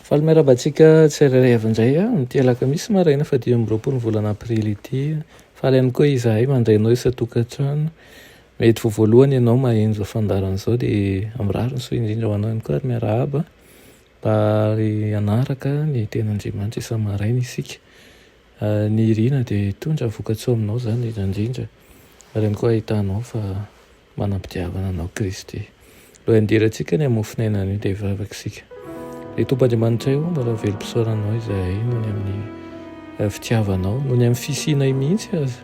Falomerabantsika tsirairay-avindray a mitialaka misy maraina fa 10 volana aprily ity. Faly ihany koa izahay mandrainao isa-tokantrano. Mety voalohany ianao mahenjo fandaran'izao dia am'rariny so indrindra ho anao ihany koa ary miarahaba mba ary anaraka ny ten'Andriamanitra isa-maraina isika. Ny irina dia tondra vokatsoa aminao zany indrindra ary ihany koa ahitanao fa manam-pitiavana anao Kristy. Loha andirantsika ny hamofinaina an'io dia hivavaka isika. Ilay Tompoandriamanitra io mbola velom-pisaoranao izahay noho ny amin'ny fitiavanao, noho ny amin'ny fisianay mihitsy aza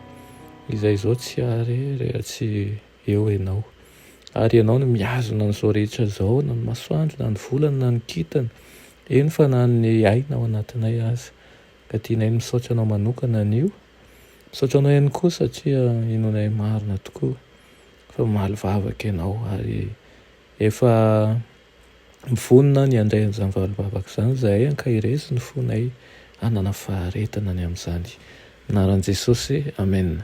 izay izao tsy ary rehefa tsy eo ianao. Ary ianao no mihazona n'izao rehetra izao, na ny masoandro, na ny volana, na ny kintana, eny fa na ny aina ao anatinay aza. Ka tianay misaotra anao manokana an'io. Misaotra anao ihany koa satria inonay marina tokoa fa mahaly vavaka ianao ary efa mivonona ny andray an'izany valivavaka izany izahay ankahirezy ny fonay hanana faharetana ny amin'izany. Anaran'i Jesosy, amen.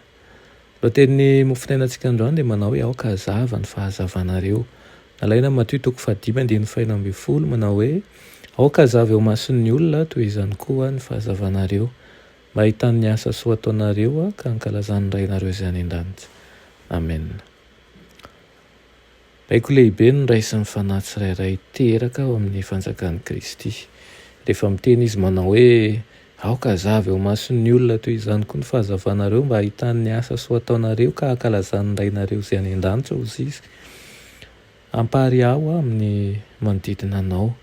Lohatenin'ny mofinainantsika androany dia manao hoe aoka hazava ny fahazavanareo. Alaina Matiô 5:20 manao hoe aoka hazava eo mason'ny olona toy izany koa ny fahazavanareo, mba hahitany ny asa soa ataonareo ka hankalazany rainareo izay any an-danitra. Amen. Baiko lehibe no raisin'ny fanahy tsirairay teraka ao amin'ny fanjakan'i Kristy. Rehefa miteny izy manao hoe aoka hazava eo mason'ny olona toy izany koa ny fahazavanareo mba hahitany ny asa soa ataonareo ka hankalazany rainareo izay any an-danitra hozy izy. Ampahary aho amin'ny manodidina anao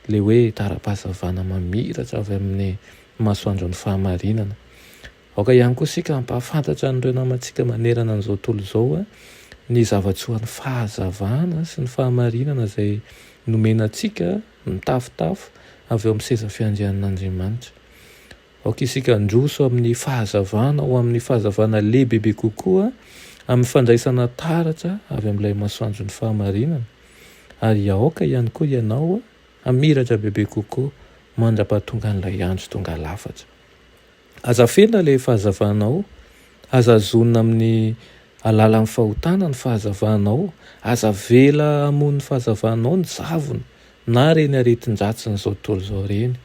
le hoe tara-pahazavana mamiratra avy amin'ny masoandro ny fahamarinana. Aoka ihany koa sika hampahafantatra an'ireo namantsika manerana an'izao tontolo izao ny zavatsoan'ny fahazavana sy ny fahamarinana izay nomenantsika mitafitafo avy eo amin'ny seza fiandrianan'Andriamanitra. Aoka isika handroso amin'ny fahazavana ho amin'ny fahazavana lehibebe kokoa amin'ny fandraisana taratra avy amin'ilay masoandro ny fahamarinana. Ary aoka ihany koa ianao hamiratra bebe kokoa mandra-pahatonga an'ilay andro tonga lafatra. Aza fena ilay fahazavanao, aza zonona amin'ny alalan'ny fahotana ny fahazavanao, aza vela hamono ny fahazavanao ny zavona na reny aretin-dratsiny izao tontolo izao reny.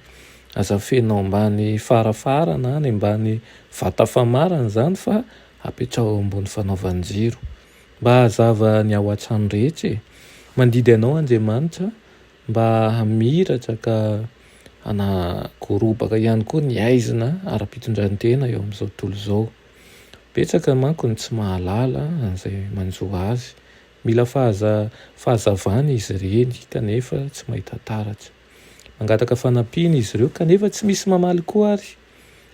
Aza fenao ambany farafara na any ambany vata famarana izany fa apetrao ambony fanaovan-jiro mba hazava ny ao an-trano rehetra. Mandidy anao Andriamanitra mba hamiratra ka hanakorobaka ihany koa ny aizina ara-pitondran-tena eo amin'izao tontolo izao. Betsaka manko ny tsy mahalala an'izay manjoa azy. Mila fahazavana izy ireny kanefa tsy mahita taratra. Mangataka fanampiana izy ireo kanefa tsy misy mamaly koa ary.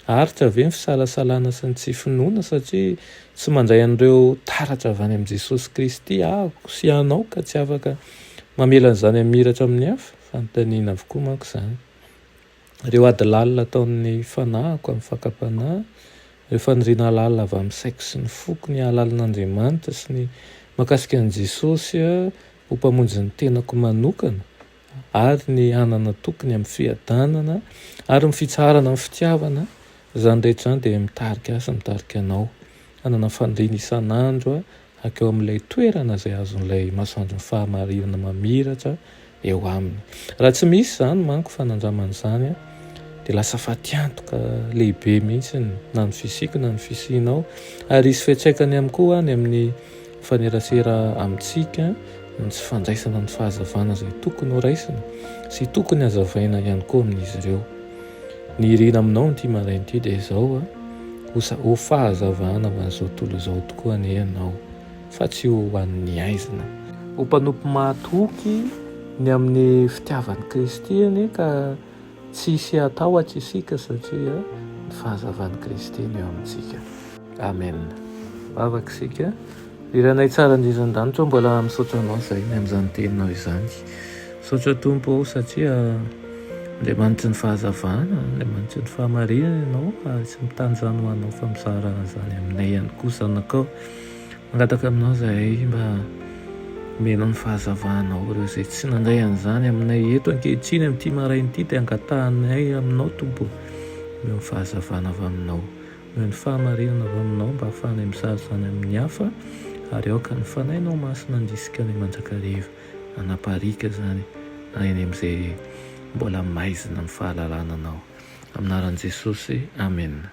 Aritra ve ny fisalasalana sy ny tsy finoana satria tsy mandray an'ireo taratra avy any amin'i Jesosy Kristy ahako sy anao ka tsy afaka mamela an'izany hamiratra amin'ny hafa. Fanontaniana avokoa manko izany. Ireo ady lalina ataon'ny fanahiko amin'ny fakapanahy, ireo faniriana lalina avy amin'ny saiko sy ny foko ny halalin'Andriamanitra sy ny mahakasika an'i Jesosy ho mpamonjy ny tenako manokana ary ny hanana tokony amin'ny fiadanana ary ny fitsarana amin'ny fitiavana. Izany rehetra izany dia mitarika azy, mitarika anao hanana fandriana isan'andro akeo amin'ilay toerana izay azon'ilay masoandro ny fahamarinana mamiratra eo aminy. Raha tsy misy izany manko fanandraman'izany dia lasa fatiantoka lehibe mihitsy na ny fisiko na ny fisianao ary isy fiantraikany ihany koa any amin'ny fanerasera amintsika ny tsy fandraisana ny fahazavana izay tokony ho raisina sy tokony hazavaina ihany koa amin'izy ireo. Ny irina aminao n'ity maraina ity dia izao ho fahazavana ho an'izao tontolo izao tokoa ny ianao fa tsy ho an'ny aizina. Ho mpanompo mahatoky ny amin'ny fitiavan'i Kristy ka tsy hisy atahotra isika satria ny fahazavan'i Kristy eo amintsika. Amen. Vavaka isika. Iranay tsara indrindran-danitra mbola misaotra anao izay ny amin'izany teninao izany. Misaotra Tompo satria Andriamanitra ny fahazavana, Andriamanitra ny fahamarinana ianao ary tsy mitanjano ho anao fa mizara izany aminay ihany koa zanakao. Mangataka aminao izahay mba omena ny fahazavanao ireo izay tsy nandray an'izany aminay eto ankehitriny amin'ity maraina ity dia angatahanay aminao Tompo. Omeo ny fahazavana avy aminao. noho ny fahamarinana avy aminao mba hahafahanay misarizany amin'ny hafa ary aoka ny fanainao masina andisika ny manjakariva anaparika zany eny amin'izay mbola maizina ny fahalalànanao aminaran'i Jesosy amen.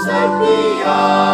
Savior.